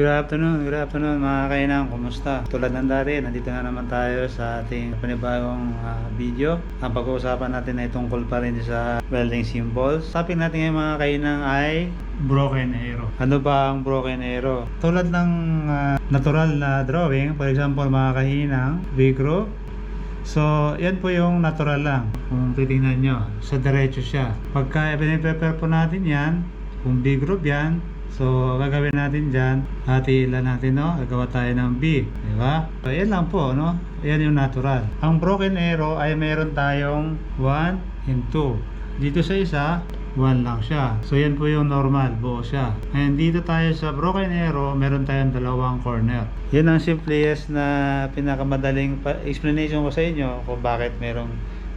Good afternoon mga kainang, kumusta? Tulad ng dati, nandito na naman tayo sa ating panibagong video. Ang pag-uusapan natin ay tungkol pa rin sa welding symbols. Topic natin ngayon mga kainang ay broken arrow. Ano ba ang broken arrow? Tulad ng natural na drawing, for example mga kainang, V-groove. So, yan po yung natural lang. Kung titingnan nyo, sa diretso siya. Pagka i-prepare po natin yan, kung V-groove yan, so, gagawin natin dyan, hatilan natin, no? Gagawa tayo ng B, di ba? So, yan lang po, no? Yan yung natural. Ang broken arrow ay meron tayong 1 and 2. Dito sa isa, 1 lang siya. So, yan po yung normal, buo siya. And dito tayo sa broken arrow, meron tayong dalawang corner. Yan ang simplest na pinakamadaling explanation ko sa inyo kung bakit merong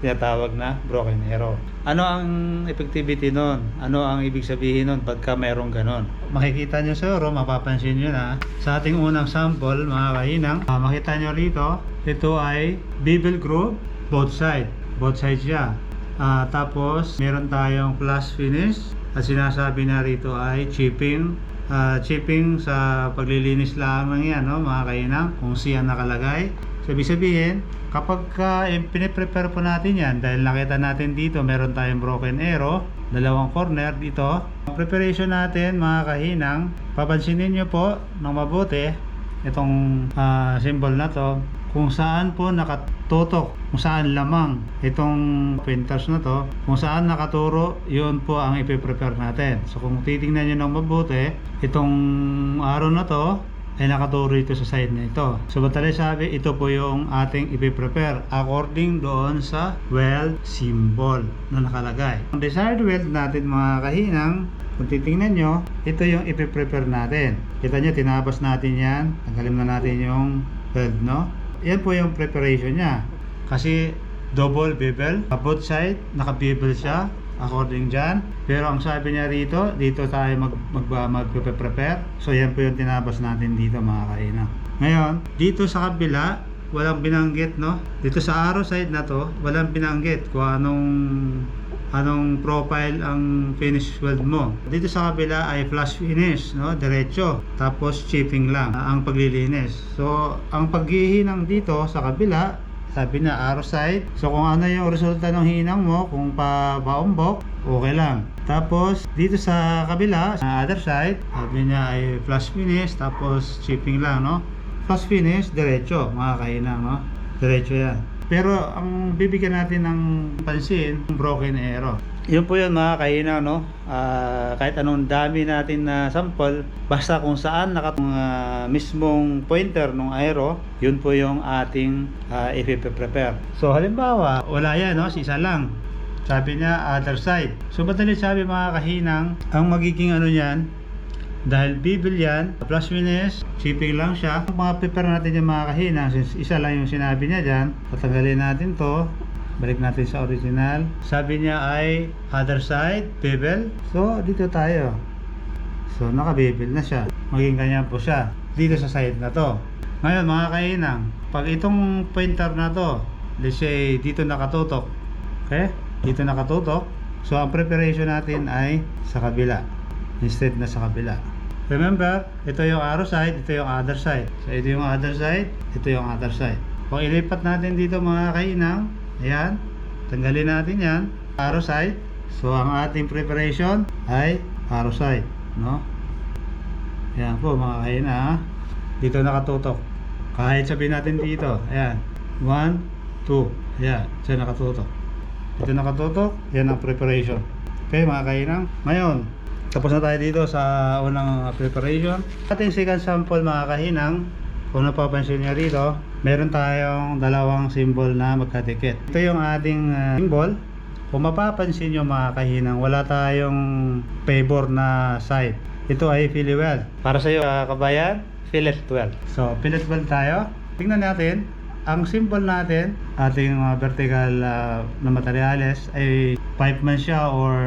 tinatawag na broken arrow. Ano ang effectivity nun? Ano ang ibig sabihin nun pagka mayroong ganon? Makikita nyo siguro, mapapansin nyo na sa ating unang sample mga kainang, makita nyo rito, ito ay bevel groove, both sides siya. Tapos meron tayong flash finish at sinasabi na rito ay chipping. Chipping sa paglilinis lamang yan, no, mga kainang, kung siya nakalagay. So, ibig sabihin, kapag piniprepare po natin yan, dahil nakita natin dito meron tayong broken arrow, dalawang corner dito, ang preparation natin mga kahinang, papansinin nyo po ng mabuti itong symbol na to, kung saan po nakatutok, kung saan lamang itong pointers na to, kung saan nakaturo, yun po ang ipiprepare natin. So kung titingnan nyo ng mabuti, itong arrow na to ay nakaturo ito sa side na ito. So batali sabi, ito po yung ating ipiprepare according doon sa weld symbol na nakalagay. Ang desired weld natin mga kahinang, kung titingnan nyo, ito yung ipiprepare natin. Kita nyo, tinabas natin yan, tanggalin na natin yung weld, no? Yan po yung preparation niya. Kasi double bevel, both side naka-bevel siya according dyan. Pero ang sabi niya rito, dito tayo mag-prepare. So yan po yung tinabas natin dito mga kainang. Ngayon, dito sa kabila, walang binanggit, no? Dito sa arrow side na to, walang binanggit kung anong profile ang finish weld mo. Dito sa kabila ay flash finish, no? Diretso. Tapos chipping lang ang paglilinis. So, ang paghihinang dito sa kabila, sabi na arrow side. So kung ano yung resulta ng hinang mo, kung pa-baumbok, okay lang. Tapos dito sa kabila, sa other side, sabi niya ay flash finish, tapos chipping lang, no? Flash finish, diretso, mga kainang, no? Diretso yan. Pero ang bibigyan natin ng pansin, broken arrow. Yun po yun mga kainaw, no? Kahit anong dami natin na sample, basta kung saan mismong pointer ng arrow, yun po yung ating ipiprepare. So halimbawa, wala yan, no? Isa lang. Sabi niya other side. So madali sabi mga kahinang, ang magiging ano niyan, dahil bevel yan, flash finish, chipping lang siya. Mga prepare natin yung mga kahinang, since isa lang yung sinabi niya dyan, tatanggalin natin to. Balik natin sa original. Sabi niya ay other side, bevel. So, dito tayo. So, naka-bevel na siya. Maging ganyan po siya. Dito sa side na to. Ngayon, mga kainang, pag itong pointer na to, let's say, dito nakatutok. Okay? Dito nakatutok. So, ang preparation natin ay sa kabila. Instead na sa kabila. Remember, ito yung arrow side, ito yung other side. So, ito yung other side, ito yung other side. Kung ilipat natin dito mga kainang, ayan, tanggalin natin yan, arrow side. So ang ating preparation ay arrow side, no? Ayan po mga kaina, dito nakatutok. Kahit sabihin natin dito, ayan, 1, 2, ayan, siya nakatutok. Dito nakatutok, yan ang preparation. Okay mga kainang, ngayon tapos na tayo dito sa unang preparation. Ating second sample mga kahinang, kung napapansin niya rito, meron tayong dalawang symbol na magkadikit. Ito yung ating symbol. Kung mapapansin nyo mga kahinang, wala tayong favor na side. Ito ay fillet weld. Para sa iyo kabayan, fillet weld. So, fillet weld tayo. Tingnan natin, ang symbol natin, ating vertical na materyales ay pipe man siya or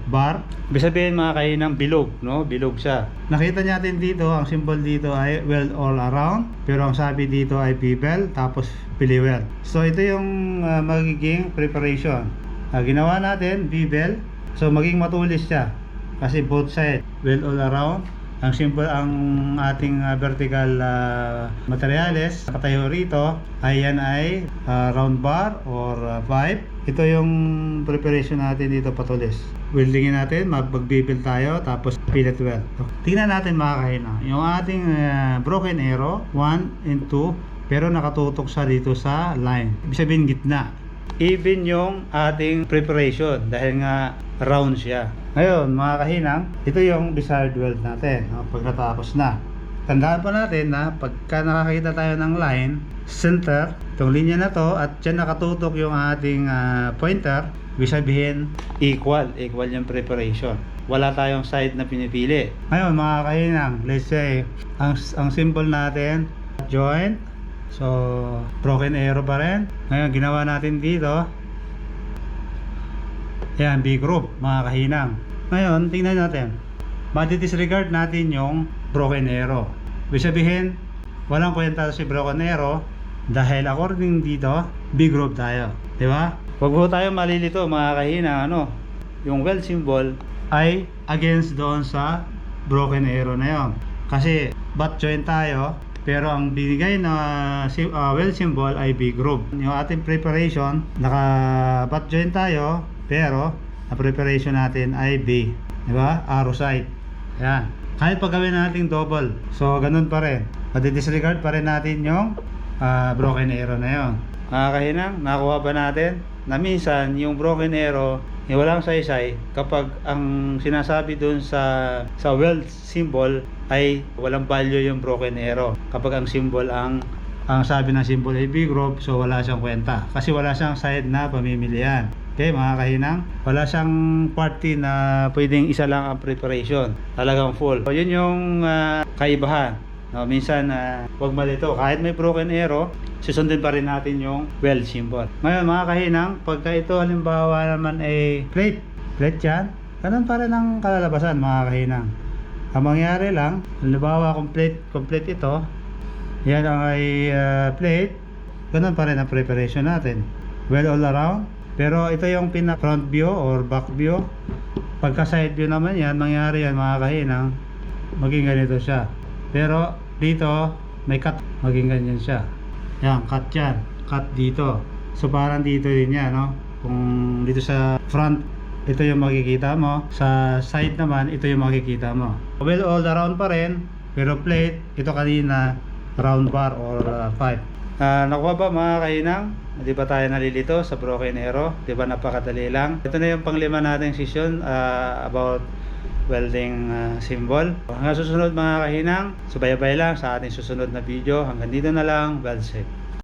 bar. Ibig sabihin mga kahinang bilog, no? Bilog siya. Nakita natin dito, ang symbol dito ay weld all around, pero ang sabi dito ay bevel, tapos fillet weld. So ito yung magiging preparation. Ginawa natin bevel, so maging matulis siya kasi both side weld all around, Ang simple ang ating vertical materials nakatayo rito ay yan ay round bar or pipe. Ito yung preparation natin dito patulis. Weldingin natin, magbibuild tayo tapos fillet weld. Tingnan natin mga kahina. Yung ating broken arrow 1 and 2 pero nakatutok siya dito sa line. Ibig sabihin gitna. Even yung ating preparation dahil nga round siya. Ngayon mga kahinang, ito yung desired weld natin pag natapos na. Tandaan pa natin na pagka nakakita tayo ng line, center, itong linya na to at dyan nakatutok yung ating pointer, ibig sabihin equal yung preparation. Wala tayong side na pinipili. Ngayon mga kahinang, let's say ang symbol natin joint, so broken arrow pa rin. Ngayon ginawa natin dito, yan, B group mga kahinang. Ngayon tingnan natin, madi-disregard natin yung broken arrow. Ibig sabihin walang kwenta si broken arrow dahil according dito B group tayo, di ba? Huwag po tayo malilito mga kahinang, yung weld symbol ay against doon sa broken arrow na yon. Kasi butt joint tayo pero ang binigay na weld symbol ay B group. Yung ating preparation, naka butt joint tayo pero ang preparation natin ay B, di ba? Arrow side. Ayan. Kahit pag gawin natin double, so ganun pa rin. Madi-disregard pa rin natin yung broken arrow na yon. Mga kahinang, nakuha ba natin na minsan yung broken arrow walang saysay kapag ang sinasabi dun sa weld symbol ay walang value yung broken arrow. Kapag ang symbol ang sabi ng symbol ay B group, so wala siyang kwenta kasi wala siyang side na pamimilian. Okay mga kahinang, wala siyang party na pwedeng isa lang ang preparation, talagang full. So yun yung kaibahan. Minsan wag malito, kahit may broken arrow susundin pa rin natin yung weld symbol. Ngayon mga kahinang, pagka ito halimbawa naman ay plate yan, ganun pa rin ang kalalabasan mga kahinang. Ang mangyari lang, halimbawa complete ito, yan ang ay plate, ganun pa rin ang preparation natin, well all around. Pero ito yung front view or back view. Pagka side view naman yan, mangyari yan mga kahinang, maging ganito siya. Pero dito may cut, maging ganyan siya. Yan, cut yan, cut dito. So parang dito din yan, kung dito sa front ito yung makikita mo, sa side naman ito yung makikita mo. Well all around pa rin, pero plate ito kanina round bar or pipe. Nakuha ba mga kahinang? Di ba tayo nalilito sa broken arrow? Di ba napakadali lang? Ito na yung panglima nating session about welding symbol. Hanggang susunod mga kahinang, subaybay lang sa ating susunod na video. Hanggang dito na lang, well safe.